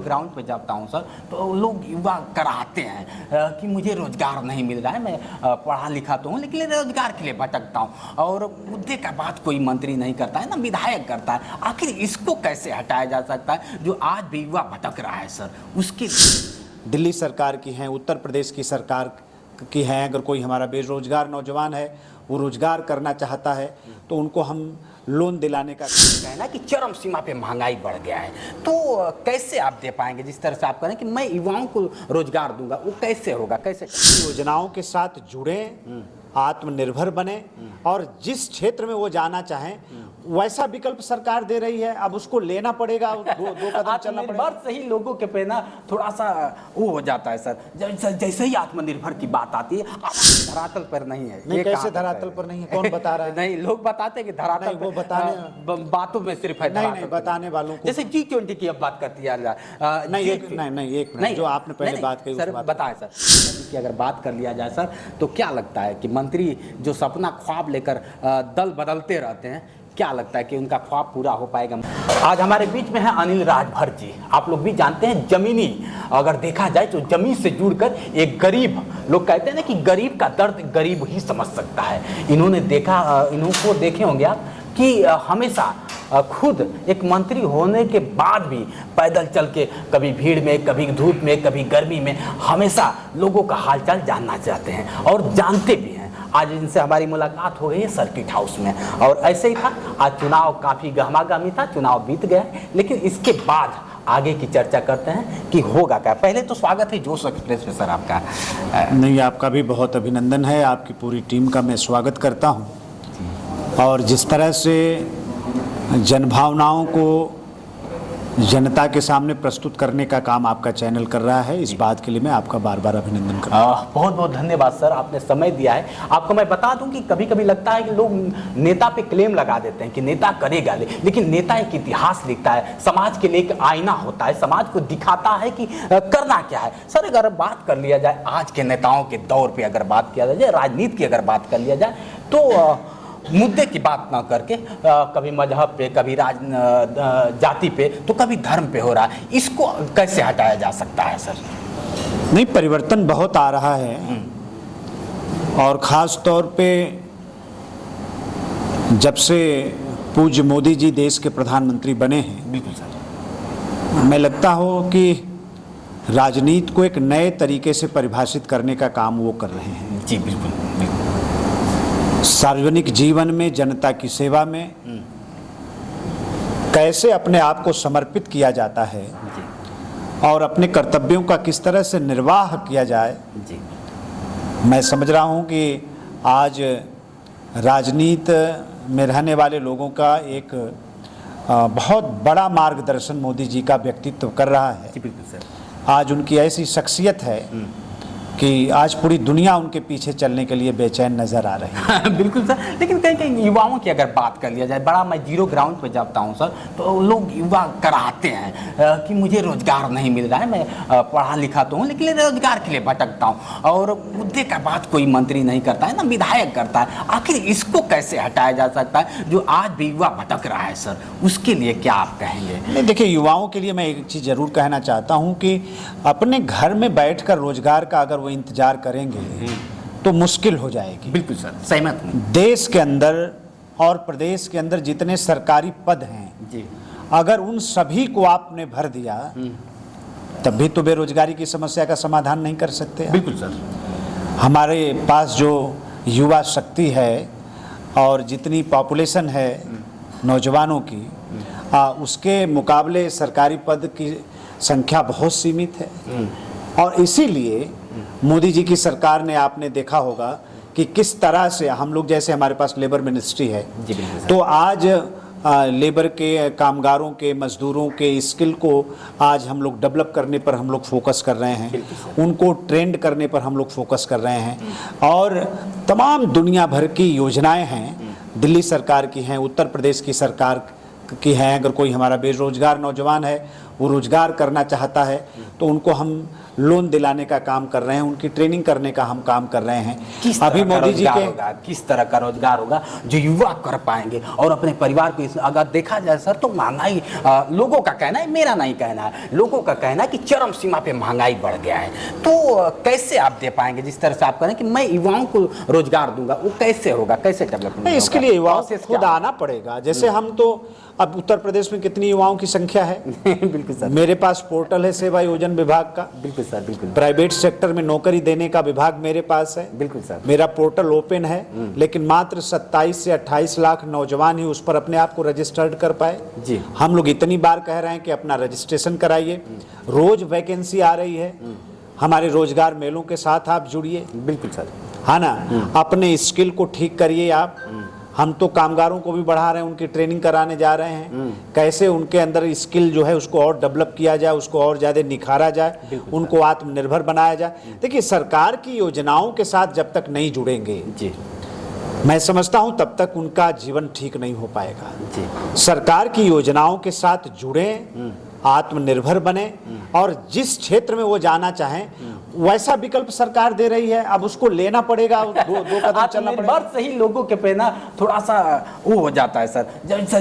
Ground पे जाता हूँ सर, तो लोग युवा कराते हैं कि मुझे रोजगार नहीं मिल रहा है। मैं पढ़ा लिखा तो हूँ लेकिन रोजगार के लिए भटकता हूँ, और मुद्दे का बात कोई मंत्री नहीं करता है ना विधायक करता है। आखिर इसको कैसे हटाया जा सकता है जो आज भी युवा भटक रहा है सर? उसकी दिल्ली सरकार की हैं, उत्तर प्रदेश की सरकार की हैं। अगर कोई हमारा बेरोजगार नौजवान है, वो रोजगार करना चाहता है, तो उनको हम लोन दिलाने का कहना कि चरम सीमा पे महंगाई बढ़ गया है, तो कैसे आप दे पाएंगे? जिस तरह से आप कह रहे हैं कि मैं युवाओं को रोजगार दूंगा, वो कैसे होगा? कैसे योजनाओं के साथ जुड़े, आत्मनिर्भर बने और जिस क्षेत्र में वो जाना चाहें वैसा विकल्प सरकार दे रही है। अब उसको लेना पड़ेगा, दो कदम चलना पड़ेगा। सही लोगों के पे ना थोड़ा सा वो हो जाता है सर। जैसे ही आत्मनिर्भर की बात आती है, धरातल पर नहीं है। नहीं, कैसे धरातल पर नहीं है? कौन बता रहा है? नहीं, लोग बताते हैं कि धरातल वो बताने बातों में सिर्फ है। नहीं, बताने वालों को जैसे G20 की अब बात करती है। नहीं, जो आपने पहले बात कही सर, बताएं सर कि अगर बात कर लिया जाए सर, तो क्या लगता है कि मंत्री जो सपना ख्वाब लेकर दल बदलते रहते हैं, क्या लगता है कि उनका ख्वाब पूरा हो पाएगा? आज हमारे बीच में है अनिल राजभर जी। आप लोग भी जानते हैं, जमीनी अगर देखा जाए तो जमीन से जुड़कर एक गरीब, लोग कहते हैं ना कि गरीब का दर्द गरीब ही समझ सकता है। इन्होंने देखा, इनको देखे होंगे आप कि हमेशा खुद एक मंत्री होने के बाद भी पैदल चल के कभी भीड़ में, कभी धूप में, कभी गर्मी में, हमेशा लोगों का हालचाल जानना चाहते हैं और जानते भी हैं। आज इनसे हमारी मुलाकात हो गई है सर्किट हाउस में, और ऐसे ही था। आज चुनाव काफ़ी गहमागहमी था, चुनाव बीत गया, लेकिन इसके बाद आगे की चर्चा करते हैं कि होगा क्या। पहले तो स्वागत है जोश एक्सप्रेस में सर आपका। नहीं, आपका भी बहुत अभिनंदन है, आपकी पूरी टीम का मैं स्वागत करता हूँ। और जिस तरह से जनभावनाओं को जनता के सामने प्रस्तुत करने का काम आपका चैनल कर रहा है, इस बात के लिए मैं आपका बार बार अभिनंदन करता हूँ। बहुत बहुत धन्यवाद सर, आपने समय दिया है। आपको मैं बता दूं कि कभी कभी लगता है कि लोग नेता पे क्लेम लगा देते हैं कि नेता करेगा, लेकिन नेता एक इतिहास लिखता है, समाज के लिए एक आईना होता है, समाज को दिखाता है कि करना क्या है। सर, अगर बात कर लिया जाए आज के नेताओं के दौर पर, अगर बात किया जाए राजनीति की, अगर बात कर लिया जाए तो मुद्दे की बात ना करके कभी मजहब पे, कभी जाति पे, तो कभी धर्म पे हो रहा है। इसको कैसे हटाया जा सकता है सर? नहीं, परिवर्तन बहुत आ रहा है, और ख़ास तौर पे जब से पूज्य मोदी जी देश के प्रधानमंत्री बने हैं, बिल्कुल सर, मैं लगता हो कि राजनीति को एक नए तरीके से परिभाषित करने का काम वो कर रहे हैं। जी बिल्कुल। सार्वजनिक जीवन में, जनता की सेवा में कैसे अपने आप को समर्पित किया जाता है और अपने कर्तव्यों का किस तरह से निर्वाह किया जाए। जी, मैं समझ रहा हूँ कि आज राजनीति में रहने वाले लोगों का एक बहुत बड़ा मार्गदर्शन मोदी जी का व्यक्तित्व कर रहा है। जी बिल्कुल सर। आज उनकी ऐसी शख्सियत है कि आज पूरी दुनिया उनके पीछे चलने के लिए बेचैन नजर आ रही है। बिल्कुल सर, लेकिन कहीं कहीं युवाओं की अगर बात कर लिया जाए, बड़ा मैं जीरो ग्राउंड पे जाता हूँ सर, तो लोग युवा कराते हैं कि मुझे रोजगार नहीं मिल रहा है। मैं पढ़ा लिखा तो हूँ लेकिन रोजगार के लिए भटकता हूँ, और मुद्दे का बात कोई मंत्री नहीं करता है ना विधायक करता है। आखिर इसको कैसे हटाया जा सकता है जो आज भी युवा भटक रहा है सर? उसके लिए क्या आप कहेंगे? नहीं, देखिए, युवाओं के लिए मैं एक चीज़ जरूर कहना चाहता हूँ कि अपने घर में बैठकर रोजगार का अगर वो इंतजार करेंगे तो मुश्किल हो जाएगी। बिल्कुल सर, सहमत हूं। देश के अंदर और प्रदेश के अंदर जितने सरकारी पद हैं जी, अगर उन सभी को आपने भर दिया तब भी तो बेरोजगारी की समस्या का समाधान नहीं कर सकते। बिल्कुल सर। हमारे पास जो युवा शक्ति है और जितनी पॉपुलेशन है नौजवानों की, उसके मुकाबले सरकारी पद की संख्या बहुत सीमित है। और इसीलिए मोदी जी की सरकार ने, आपने देखा होगा कि किस तरह से हम लोग, जैसे हमारे पास लेबर मिनिस्ट्री है, तो आज लेबर के, कामगारों के, मजदूरों के स्किल को आज हम लोग डेवलप करने पर हम लोग फोकस कर रहे हैं, उनको ट्रेंड करने पर हम लोग फोकस कर रहे हैं। और तमाम दुनिया भर की योजनाएं हैं, दिल्ली सरकार की हैं, उत्तर प्रदेश की सरकार की हैं। अगर कोई हमारा बेरोजगार नौजवान है, वो रोजगार करना चाहता है तो उनको हम लोन दिलाने का काम कर रहे हैं, उनकी ट्रेनिंग करने का हम काम कर रहे हैं। अभी मोदी जी के किस तरह का रोजगार होगा जो युवा कर पाएंगे और अपने परिवार को अगर देखा जाए सर तो महंगाई, लोगों का कहना है, मेरा नहीं कहना है, लोगों का कहना है कि चरम सीमा पे महंगाई बढ़ गया है। तो कैसे आप दे पाएंगे? जिस तरह से आप कह रहे हैं कि मैं युवाओं को रोजगार दूंगा, वो कैसे होगा, कैसे डेवलपमेंट? इसके लिए युवाओं को खुद आना पड़ेगा। जैसे हम तो अब उत्तर प्रदेश में कितनी युवाओं की संख्या है बिल्कुल सर, मेरे पास पोर्टल है सेवा योजन विभाग का। बिल्कुल सर, बिल्कुल। प्राइवेट सेक्टर में नौकरी देने का विभाग मेरे पास है, बिल्कुल सर। मेरा पोर्टल ओपन है, लेकिन मात्र 27 से 28 लाख नौजवान ही उस पर अपने आप को रजिस्टर्ड कर पाए जी। हम लोग इतनी बार कह रहे हैं कि अपना रजिस्ट्रेशन कराइए, रोज वैकेंसी आ रही है, हमारे रोजगार मेलों के साथ आप जुड़िए। बिल्कुल सर, है ना, अपने स्किल को ठीक करिए आप। हम तो कामगारों को भी बढ़ा रहे हैं, उनकी ट्रेनिंग कराने जा रहे हैं, कैसे उनके अंदर स्किल जो है उसको और डेवलप किया जाए, उसको और ज़्यादा निखारा जाए, उनको आत्मनिर्भर बनाया जाए। देखिए, सरकार की योजनाओं के साथ जब तक नहीं जुड़ेंगे जी, मैं समझता हूं तब तक उनका जीवन ठीक नहीं हो पाएगा जी। सरकार की योजनाओं के साथ जुड़ें, आत्मनिर्भर बने और जिस क्षेत्र में वो जाना चाहें वैसा विकल्प सरकार दे रही है। अब उसको लेना पड़ेगा, दो कदम चलना पड़ेगा। सही लोगों के पे ना थोड़ा सा वो हो जाता है सर,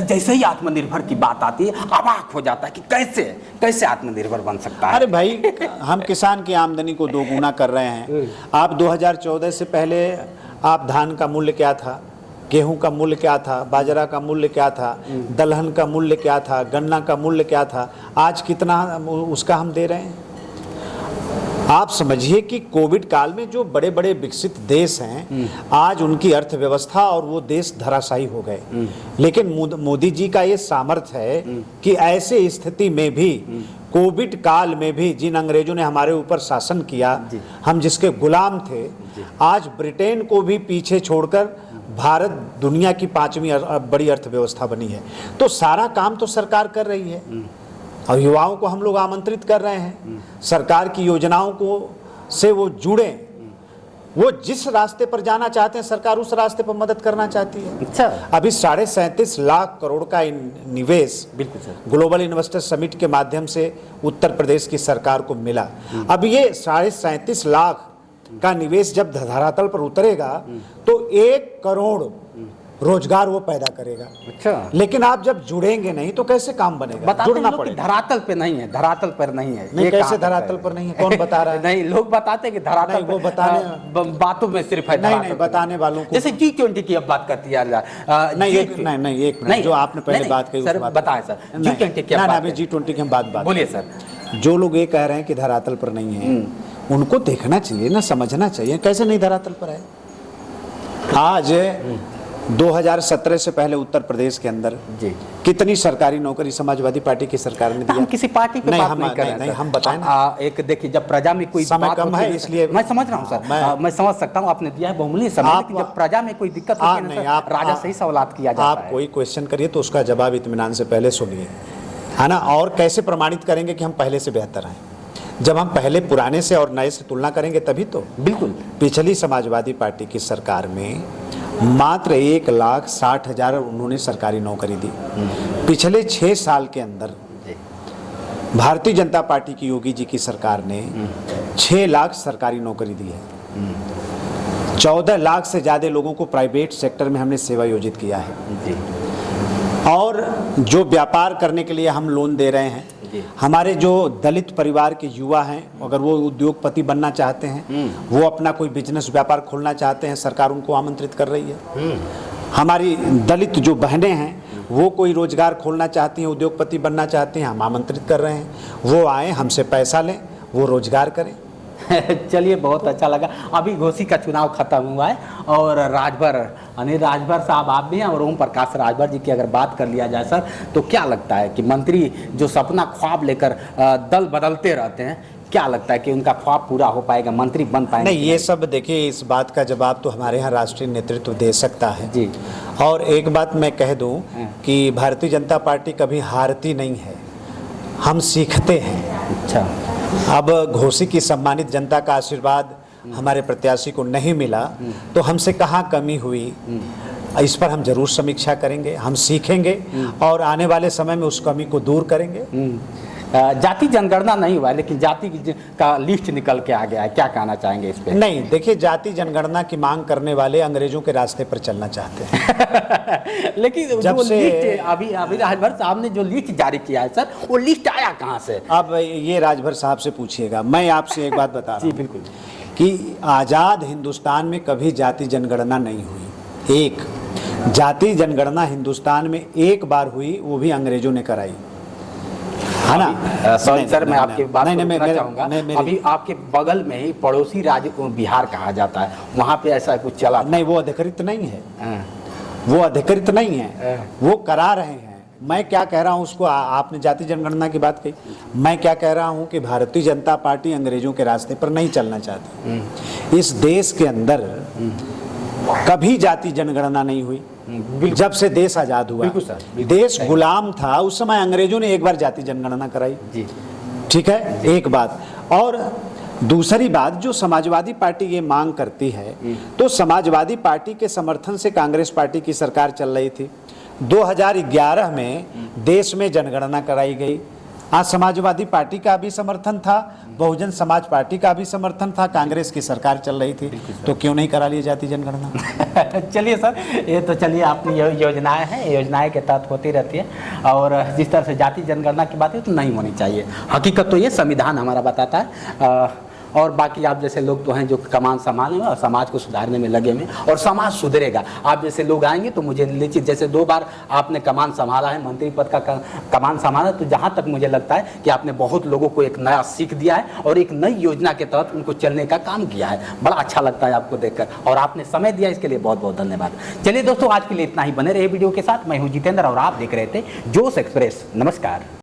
जैसे ही आत्मनिर्भर की बात आती है अवाक हो जाता है कि कैसे कैसे आत्मनिर्भर बन सकता है। अरे भाई, हम किसान की आमदनी को दोगुना कर रहे हैं। आप 2014 से पहले आप धान का मूल्य क्या था, गेहूं का मूल्य क्या था, बाजरा का मूल्य क्या था, दलहन का मूल्य क्या था, गन्ना का मूल्य क्या था, आज कितना उसका हम दे रहे हैं। आप समझिए कि कोविड काल में जो बड़े बड़े विकसित देश हैं आज उनकी अर्थव्यवस्था और वो देश धराशायी हो गए, लेकिन मोदी जी का ये सामर्थ्य है कि ऐसे स्थिति में भी, कोविड काल में भी, जिन अंग्रेजों ने हमारे ऊपर शासन किया, हम जिसके गुलाम थे, आज ब्रिटेन को भी पीछे छोड़कर भारत दुनिया की 5वीं बड़ी अर्थव्यवस्था बनी है। तो सारा काम तो सरकार कर रही है और युवाओं को हम लोग आमंत्रित कर रहे हैं सरकार की योजनाओं को से वो जुड़े, वो जिस रास्ते पर जाना चाहते हैं सरकार उस रास्ते पर मदद करना चाहती है। अच्छा, अभी 37.5 लाख करोड़ का निवेश बिल्कुल सर, ग्लोबल इन्वेस्टर समिट के माध्यम से उत्तर प्रदेश की सरकार को मिला। अब ये 37.5 लाख का निवेश जब धरातल पर उतरेगा तो 1 करोड़ रोजगार वो पैदा करेगा। अच्छा, लेकिन आप जब जुड़ेंगे नहीं तो कैसे काम बनेगा? जुड़ना पड़ेगा। धरातल पे नहीं है, धरातल पर नहीं है। नहीं, कैसे धरातल पर नहीं है? कौन बता रहा है? नहीं, लोग बताते हैं कि धरातल नहीं, वो बताने बातों में सिर्फ है। नहीं, बताने वालों को, जैसे G20 की अब बात करती है। नहीं, एक मिनट, जो आपने पहले बात कही सर, बताएं सर, G20 की अभी G20 की हम बात बोलिए सर। जो लोग ये कह रहे हैं कि धरातल पर नहीं है, उनको देखना चाहिए ना, समझना चाहिए कैसे नहीं धरातल पर है। आज 2017 से पहले उत्तर प्रदेश के अंदर जी कितनी सरकारी नौकरी समाजवादी पार्टी की सरकार ने दिया? हम किसी पार्टी पे बात नहीं कर रहे हैं, हम बताएं ना। एक देखिए, जब प्रजा में कोई समय कम है इसलिए मैं समझ रहा हूँ सर, मैं समझ सकता हूँ, आपने दिया है बहुमूल्य समय, लेकिन जब प्रजा में कोई दिक्कत होती है राजा सही सवालात किया जाता है। आप कोई क्वेश्चन करिए तो उसका जवाब इत्मीनान से पहले सुनिए, है ना। और कैसे प्रमाणित करेंगे कि हम पहले से बेहतर हैं? जब हम पहले पुराने से और नए से तुलना करेंगे तभी तो। बिल्कुल, पिछली समाजवादी पार्टी की सरकार में मात्र 1,60,000 उन्होंने सरकारी नौकरी दी। पिछले 6 साल के अंदर भारतीय जनता पार्टी की योगी जी की सरकार ने 6 लाख सरकारी नौकरी दी है। 14 लाख से ज़्यादा लोगों को प्राइवेट सेक्टर में हमने सेवा योजित किया है। और जो व्यापार करने के लिए हम लोन दे रहे हैं, हमारे जो दलित परिवार के युवा हैं, अगर वो उद्योगपति बनना चाहते हैं, वो अपना कोई बिजनेस व्यापार खोलना चाहते हैं, सरकार उनको आमंत्रित कर रही है। हमारी दलित जो बहनें हैं वो कोई रोजगार खोलना चाहती हैं, उद्योगपति बनना चाहते हैं, हम आमंत्रित कर रहे हैं, वो आए, हमसे पैसा लें, वो रोजगार करें। चलिए, बहुत अच्छा लगा। अभी घोसी का चुनाव खत्म हुआ है और राजभर, अनिल राजभर साहब आप भी हैं और ओम प्रकाश राजभर जी की अगर बात कर लिया जाए सर, तो क्या लगता है कि मंत्री जो सपना ख्वाब लेकर दल बदलते रहते हैं, क्या लगता है कि उनका ख्वाब पूरा हो पाएगा, मंत्री बन पाएंगे? नहीं, ये सब देखिए, इस बात का जवाब तो हमारे यहाँ राष्ट्रीय नेतृत्व दे सकता है जी। और एक बात मैं कह दूं कि भारतीय जनता पार्टी कभी हारती नहीं है, हम सीखते हैं। अच्छा, अब घोसी की सम्मानित जनता का आशीर्वाद हमारे प्रत्याशी को नहीं मिला तो हमसे कहाँ कमी हुई, इस पर हम जरूर समीक्षा करेंगे, हम सीखेंगे और आने वाले समय में उस कमी को दूर करेंगे। जाति जनगणना नहीं हुआ है, लेकिन जाति का लिस्ट निकल के आ गया है, क्या कहना चाहेंगे इस पे? नहीं, देखिए, जाति जनगणना की मांग करने वाले अंग्रेजों के रास्ते पर चलना चाहते हैं। लेकिन जब जो से लिस्ट अभी राजभर साहब ने जो लिस्ट जारी किया है सर, वो लिस्ट आया कहाँ से? अब ये राजभर साहब से पूछिएगा। मैं आपसे एक बात बता रहा जी हूँ बिल्कुल, कि आज़ाद हिंदुस्तान में कभी जाति जनगणना नहीं हुई। एक जाति जनगणना हिंदुस्तान में एक बार हुई, वो भी अंग्रेजों ने कराई, है ना? सॉरी सर, मैं आपकी बात को नहीं, रोकना चाहूंगा। अभी आपके बगल में ही पड़ोसी राज्य को बिहार कहा जाता है, वहाँ पे ऐसा कुछ चला था? नहीं, वो अधिकृत नहीं है, हाँ। वो अधिकृत नहीं है, वो करा रहे हैं। मैं क्या कह रहा हूँ उसको, आपने जाति जनगणना की बात कही, मैं क्या कह रहा हूँ कि भारतीय जनता पार्टी अंग्रेजों के रास्ते पर नहीं चलना चाहती। इस देश के अंदर कभी जाति जनगणना नहीं हुई। जब से देश आजाद हुआ, देश गुलाम था, उस समय अंग्रेजों ने एक बार जाति जनगणना कराई जी। ठीक है, एक बात। और दूसरी बात, जो समाजवादी पार्टी ये मांग करती है, तो समाजवादी पार्टी के समर्थन से कांग्रेस पार्टी की सरकार चल रही थी। 2011 में देश में जनगणना कराई गई। आज समाजवादी पार्टी का भी समर्थन था, बहुजन समाज पार्टी का भी समर्थन था, कांग्रेस की सरकार चल रही थी, तो क्यों नहीं करा लिया जाती जनगणना? चलिए सर, ये तो चलिए अपनी योजनाएं हैं, योजनाएं के तहत होती रहती है, और जिस तरह से जाति जनगणना की बात है तो नहीं होनी चाहिए। हकीकत तो ये संविधान हमारा बताता है, और बाकी आप जैसे लोग तो हैं जो कमान संभालने में और समाज को सुधारने में लगे हुए, और समाज सुधरेगा। आप जैसे लोग आएंगे तो मुझे निश्चित, जैसे 2 बार आपने कमान संभाला है, मंत्री पद का कमान संभाला, तो जहाँ तक मुझे लगता है कि आपने बहुत लोगों को एक नया सीख दिया है और एक नई योजना के तहत उनको चलने का काम किया है। बड़ा अच्छा लगता है आपको देखकर, और आपने समय दिया, इसके लिए बहुत बहुत धन्यवाद। चलिए दोस्तों, आज के लिए इतना ही। बने रहे वीडियो के साथ। मैं हूँ जितेंद्र और आप देख रहे थे जोश एक्सप्रेस। नमस्कार।